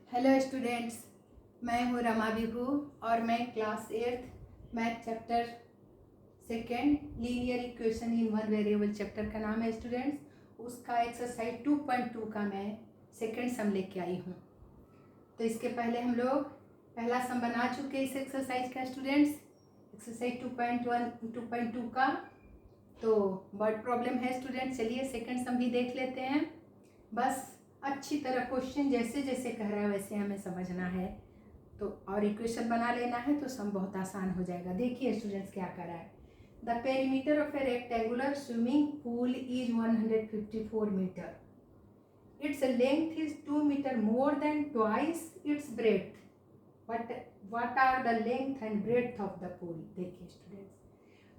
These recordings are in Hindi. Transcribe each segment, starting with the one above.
हेलो स्टूडेंट्स, मैं हूँ रमा विभू और मैं class 8th math chapter second linear equation in one variable chapter का नाम है स्टूडेंट्स। उसका एक्सरसाइज 2.2 का मैं सेकेंड सम लेके आई हूँ। तो इसके पहले हम लोग पहला सम बना चुके इस एक्सरसाइज का स्टूडेंट्स, एक्सरसाइज 2.2 का। तो वर्ड प्रॉब्लम है स्टूडेंट्स। चलिए सेकेंड सम भी देख लेते हैं। बस अच्छी तरह क्वेश्चन जैसे जैसे कह रहा है वैसे हमें समझना है तो और इक्वेशन बना लेना है तो सम बहुत आसान हो जाएगा। देखिए स्टूडेंट्स क्या कर रहा है। The perimeter of a rectangular swimming pool is 154 metre. Its length is 2 metre more than twice its breadth. what are the length and breadth of the pool. देखिए स्टूडेंट्स,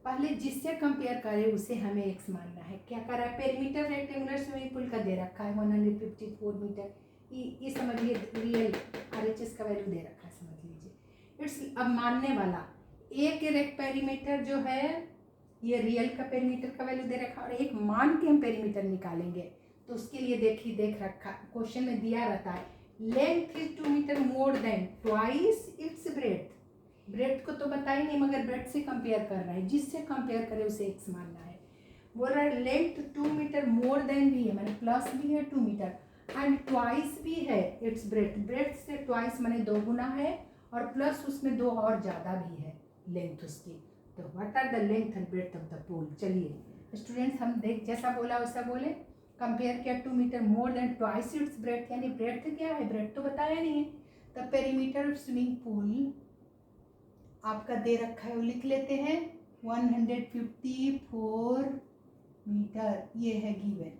पहले जिससे कंपेयर करें उसे हमें एक्स मानना है। क्या कर रहा है, पेरीमीटर रेक्टेंगुलर स्विमिंग पूल का दे रखा है 154 मीटर। ये समझिए रियल RHS का वैल्यू दे रखा है, समझ लीजिए। इट्स अब मानने वाला एक पेरीमीटर जो है ये रियल का पेरीमीटर का वैल्यू दे रखा है और एक मान के हम पेरीमीटर निकालेंगे तो उसके लिए देख रखा क्वेश्चन में दिया रहता है length is 2 metre more than twice its breadth. Breadth को तो बता ही नहीं मगर ब्रेथ से कंपेयर कर रहा है, जिससे कंपेयर करे उसे एक्स मानना है। बोल रहा है लेंथ 2 मीटर मोर देन भी है, मैंने प्लस भी है 2 मीटर एंड ट्वाइस भी है इट्स ब्रेथ। ब्रेथ से ट्वाइस मैंने 2 गुना है और प्लस उसमें 2 और ज़्यादा भी है लेंथ उसकी। तो what are the length and breadth of the pool. चलिए स्टूडेंट्स, हम देख जैसा बोला वैसा बोले। कंपेयर किया 2 metre more than twice its breadth, यानी ब्रेथ क्या है, ब्रेथ तो बताया नहीं है। The perimeter of swimming pool आपका दे रखा है वो लिख लेते हैं 154 मीटर। ये है गिवन,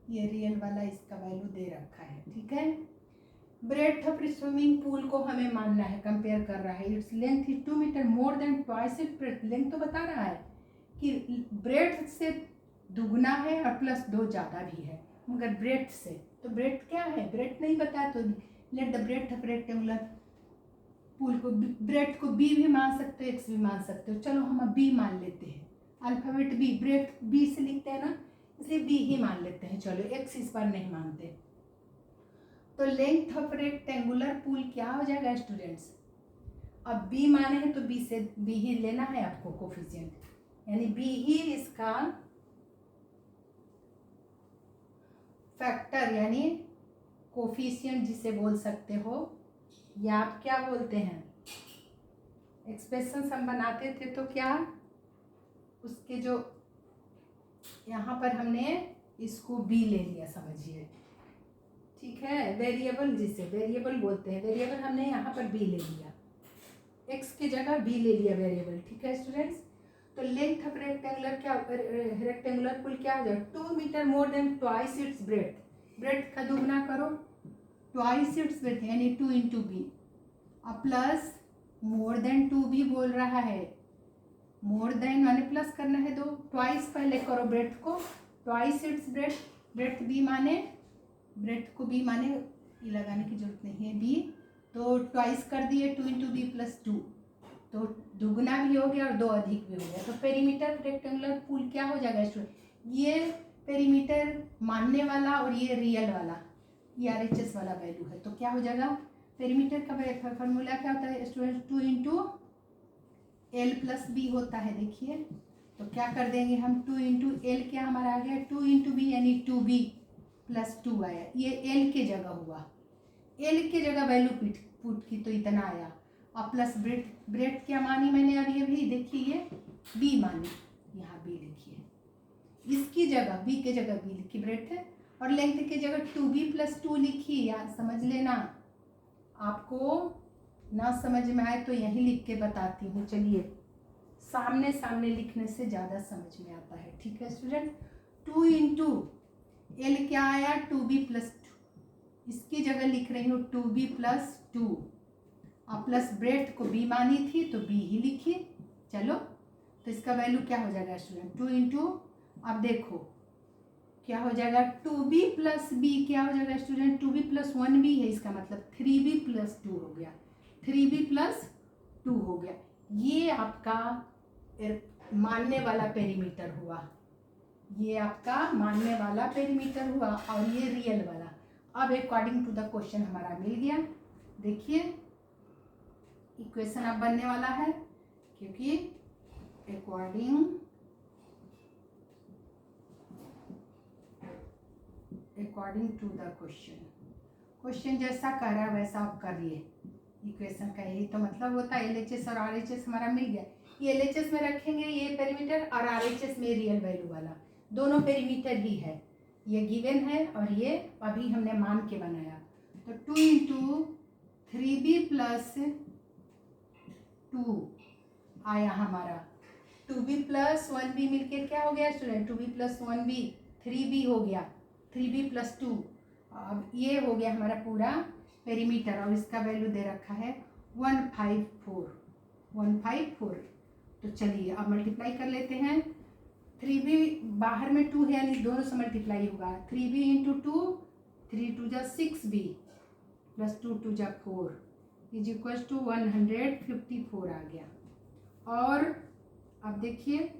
ये रियल वाला इसका वैल्यू दे रखा है, ठीक है। ब्रेथ ऑफ स्विमिंग पूल को हमें मानना है, कंपेयर कर रहा है। Its length is 2 metre more than twice it breadth. Length तो बता रहा है कि ब्रेथ से दुगना है और प्लस 2 ज़्यादा भी है, मगर ब्रेथ से तो ब्रेथ क्या है, ब्रेथ नहीं बताया। तो let the breadth of rectangular pool को ब्रेथ को बी भी मान सकते हो, एक्स भी मान सकते हो। चलो हम अब बी मान लेते हैं, अल्फाबेट बी, ब्रेथ बी से लिखते हैं ना, इसलिए बी ही मान लेते हैं। चलो एक्स इस बार नहीं मानते। तो लेंथ ऑफ रेक्टेंगुलर पूल क्या हो जाएगा स्टूडेंट्स। अब बी माने हैं तो बी से बी ही लेना है आपको कोफिशिएंट, यानी बी ही इसका फैक्टर यानी कोफिशिएंट जिसे बोल सकते हो, या आप क्या बोलते हैं, एक्सप्रेशन हम बनाते थे तो क्या उसके जो यहाँ पर हमने इसको बी ले लिया, समझिए, ठीक है। वेरिएबल जिसे वेरिएबल बोलते हैं, वेरिएबल हमने यहाँ पर बी ले लिया, एक्स की जगह बी ले लिया वेरिएबल, ठीक है स्टूडेंट्स। तो लेंथ ऑफ रेक्टेंगुलर क्या, रेक्टेंगुलर पूल क्या हो जाएगा, 2 metre more than twice its breadth. Breadth का दुगना करो, ट्वाइस इट्स ब्रेथ यानी 2 इंटू बी, अब प्लस मोर देन 2 भी बोल रहा है, मोर देन माने प्लस करना है 2, ट्वाइस पहले करो ब्रेथ को, twice its breadth, breadth B माने, ब्रेथ को बी माने ये लगाने की जरूरत नहीं है बी, तो ट्वाइस कर दिए 2 इंटू बी प्लस 2, तो दुगना भी हो गया और 2 अधिक भी हो गया। तो पेरीमीटर रेक्टेंगुलर पूल क्या हो जाएगा स्टूडेंट, ये पेरीमीटर मानने वाला और ये रियल वाला, ये RHS वाला वैल्यू है। तो क्या हो जाएगा, पेरीमीटर का फॉर्मूला क्या होता है student, 2 into L plus B होता है। देखिए तो क्या कर देंगे हम, 2 इंटू एल क्या हमारा आ गया 2 इंटू बी यानी 2b प्लस 2 आया, ये एल के जगह हुआ, एल के जगह वैल्यू पुट की तो इतना आया। और प्लस ब्रेथ, ब्रेथ क्या मानी मैंने अभी देखिए ये बी मानी, यहाँ बी लिखिए, इसकी जगह बी के जगह बी लिखी ब्रेथ है, और लेंथ के जगह 2b प्लस 2 लिखी, यार समझ लेना। आपको ना समझ में आए तो यहीं लिख के बताती हूँ। चलिए सामने सामने लिखने से ज़्यादा समझ में आता है, ठीक है स्टूडेंट। 2 इंटू एल क्या आया 2b प्लस 2, इसकी जगह लिख रही हूँ 2b प्लस 2, और प्लस ब्रेथ को b मानी थी तो b ही लिखी। चलो तो इसका वैल्यू क्या हो जाएगा स्टूडेंट, 2 इंटू, अब देखो क्या हो जाएगा 2b प्लस b क्या हो जाएगा स्टूडेंट, 2b प्लस 1b है, इसका मतलब 3b प्लस 2 हो गया, 3b प्लस 2 हो गया। ये आपका मानने वाला पेरीमीटर हुआ, ये आपका मानने वाला पेरीमीटर हुआ और ये रियल वाला। अब अकॉर्डिंग टू द क्वेश्चन हमारा मिल गया। देखिए इक्वेशन अब बनने वाला है, क्योंकि अकॉर्डिंग टू द क्वेश्चन जैसा कह रहा है वैसा आप करिए। इक्वेशन का यही तो मतलब होता है। LHS और RHS हमारा मिल गया, ये LHS में रखेंगे ये पेरीमीटर, और RHS में रियल वैल्यू वाला, दोनों पेरीमीटर ही है, ये गिवन है और ये अभी हमने मान के बनाया। तो 2 इंटू 3b प्लस 2 आया हमारा, 2b प्लस 1b मिलके क्या हो गया student, 2b plus 1b 3b हो गया, 3b प्लस 2। अब ये हो गया हमारा पूरा पेरीमीटर, और इसका वैल्यू दे रखा है 154। तो चलिए अब मल्टीप्लाई कर लेते हैं। 3b बाहर में 2 है यानी दोनों से मल्टीप्लाई होगा, 3b इंटू 2, 3 2 जा 6b प्लस 2 2 जा 4 इज इक्वल टू 154 आ गया। और अब देखिए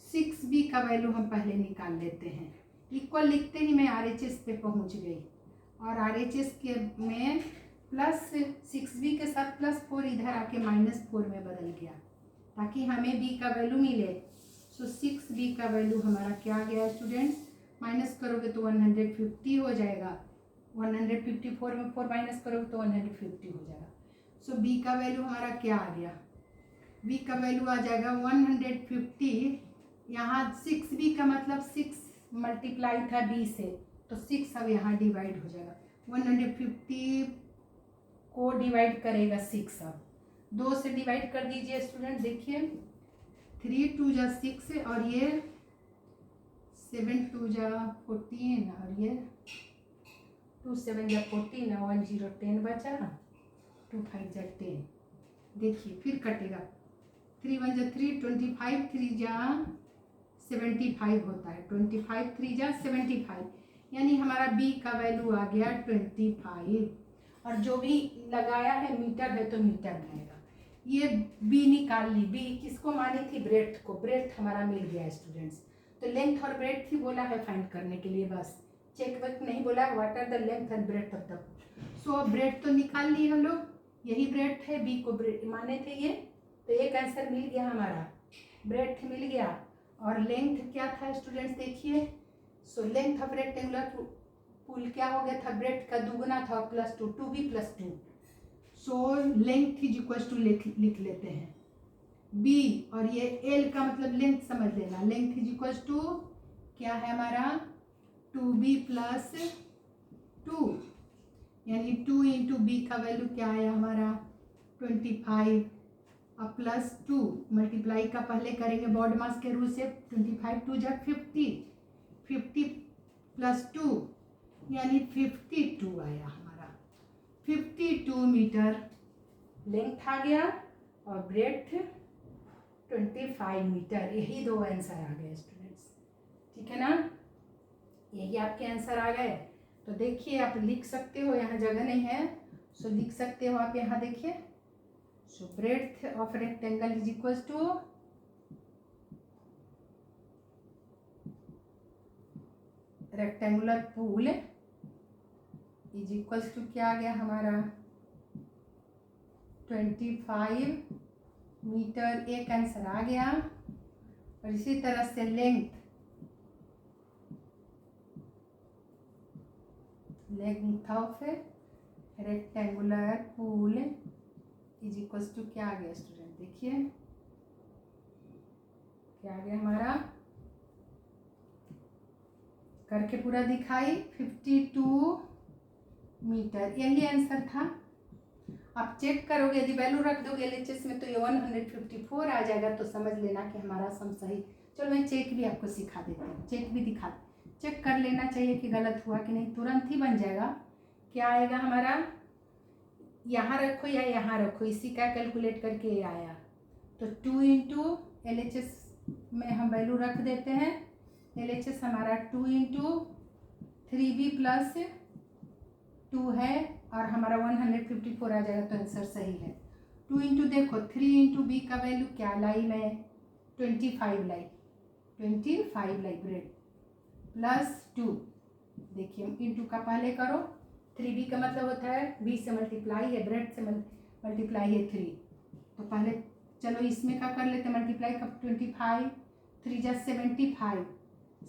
6b का वैल्यू हम पहले निकाल लेते हैं। इक्वल लिखते ही मैं RHS पे पहुंच गई, और RHS के में प्लस 6b के साथ +4 इधर आके -4 में बदल गया, ताकि हमें b का वैल्यू मिले। सो 6b का वैल्यू हमारा क्या आ गया स्टूडेंट्स, माइनस करोगे तो 150 हो जाएगा, 154 में 4 माइनस करोगे तो 150 हो जाएगा। सो b का वैल्यू हमारा क्या आ गया, b का वैल्यू आ जाएगा 150। यहाँ 6b का मतलब 6 मल्टीप्लाई था b से, तो 6 अब यहाँ डिवाइड हो जाएगा, 150 को डिवाइड करेगा 6, अब 2 से डिवाइड कर दीजिए स्टूडेंट। देखिए 3 2 जा 6 और ये 7 2 जा 14 और ये 2 7 जा 14 और 1 0 10 बचा, 2 5 जा 10। देखिए फिर कटेगा, 3 1 जा 3, 25 3 जा 75 होता है, 25 3 जा 75, यानी हमारा b का वैल्यू आ गया 25। और जो भी लगाया है मीटर है तो मीटर में आएगा। ये b निकाल ली, b किसको मानी थी, ब्रेड्थ को, ब्रेड्थ हमारा मिल गया स्टूडेंट्स। तो लेंथ और ब्रेड्थ ही बोला है फाइंड करने के लिए, बस चेक वर्क नहीं बोला, what are the length and breadth of the. So breadth तो निकाल ली हम लोग, यही ब्रेड्थ है, b को माने थे ये, तो एक आंसर मिल गया हमारा, ब्रेड्थ मिल गया। और लेंथ क्या था स्टूडेंट्स देखिए, सो लेंथ ऑफ रेक्टेंगुलर पुल क्या हो गया था, ब्रेड्थ का दुगुना था +2, 2b + 2। So length is equal to लिख लेते हैं b, और ये l का मतलब लेंथ समझ लेना, लेंथ इज इक्वल टू क्या है हमारा 2b + 2, यानी 2 इंटू b का वैल्यू क्या है हमारा 25 और +2 मल्टीप्लाई का पहले करेंगे बॉड मास के रूल से, 25 2 जा 50, 50 + 2 यानी 52 आया हमारा, 52 मीटर लेंथ आ गया और ब्रेड्थ 25 मीटर। यही 2 आंसर आ गए स्टूडेंट्स, ठीक है ना, यही आपके आंसर आ गए। तो देखिए आप लिख सकते हो, यहाँ जगह नहीं है सो लिख सकते हो आप, यहाँ देखिए। So breadth of rectangle is equal to rectangular pool is equal to क्या आ गया हमारा 25 मीटर, एक आंसर आ गया। और इसी तरह से length of rectangular pool is equal to क्या आ गया स्टूडेंट, देखिए क्या आ गया हमारा, करके पूरा दिखाई 52 मीटर, यही आंसर था। आप चेक करोगे, यदि वैल्यू रख दोगे LHS में तो ये 154 आ जाएगा, तो समझ लेना कि हमारा सम सही। चलो मैं चेक भी आपको सिखा देती हूँ, चेक भी चेक कर लेना चाहिए कि गलत हुआ कि नहीं, तुरंत ही बन जाएगा। क्या आएगा हमारा, यहाँ रखो या यहाँ रखो, इसी का कैलकुलेट करके ये आया। तो 2 इंटू LHS में हम वैल्यू रख देते हैं, LHS हमारा 2 इंटू 3b + 2 है और हमारा 154 आ जाएगा, तो आंसर सही है। 2 इंटू देखो 3 इंटू b का वैल्यू क्या लाई मैं 25 लाई, 25 लाई ब्रेड +2, देखिए इंटू का पहले करो 3b का मतलब होता है b से मल्टीप्लाई है, ब्रेड से मल्टीप्लाई है 3। तो पहले चलो इसमें क्या कर लेते हैं, मल्टीप्लाई का 25, 3 जा 75,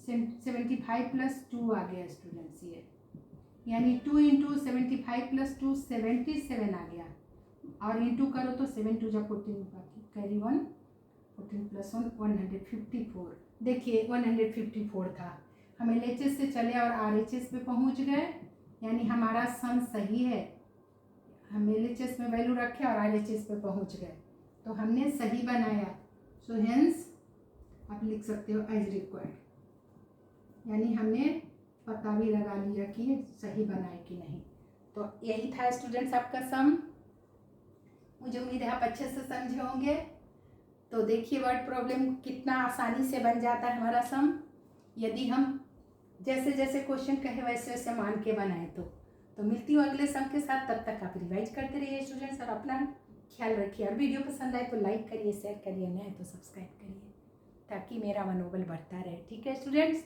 75 प्लस 2 आ गया स्टूडेंट्स ये, यानी 2 इंटू 75 प्लस 2 77 आ गया। और इंटू करो तो 7 2 जा 14, बाकी कैरी 1, 14 प्लस 1 154। देखिए 154 था, हम LHS से चले और RHS पे पहुंच गए, यानी हमारा सम सही है। हम LHS में वैल्यू रखे और RHS पे पहुंच गए, तो हमने सही बनाया। सो हेंस आप लिख सकते हो एज रिक्वायर्ड, यानी हमने पता भी लगा लिया कि सही बनाए कि नहीं। तो यही था स्टूडेंट्स आपका सम। मुझे उम्मीद है आप अच्छे से समझे होंगे। तो देखिए वर्ड प्रॉब्लम कितना आसानी से बन जाता है हमारा सम, यदि हम जैसे जैसे क्वेश्चन कहे वैसे वैसे मान के बनाए तो मिलती हूँ अगले सम के साथ। तब तक आप रिवाइज करते रहिए स्टूडेंट्स और अपना ख्याल रखिए। और वीडियो पसंद आए तो लाइक करिए, शेयर करिए, नए तो सब्सक्राइब करिए, ताकि मेरा मनोबल बढ़ता रहे। ठीक है स्टूडेंट्स।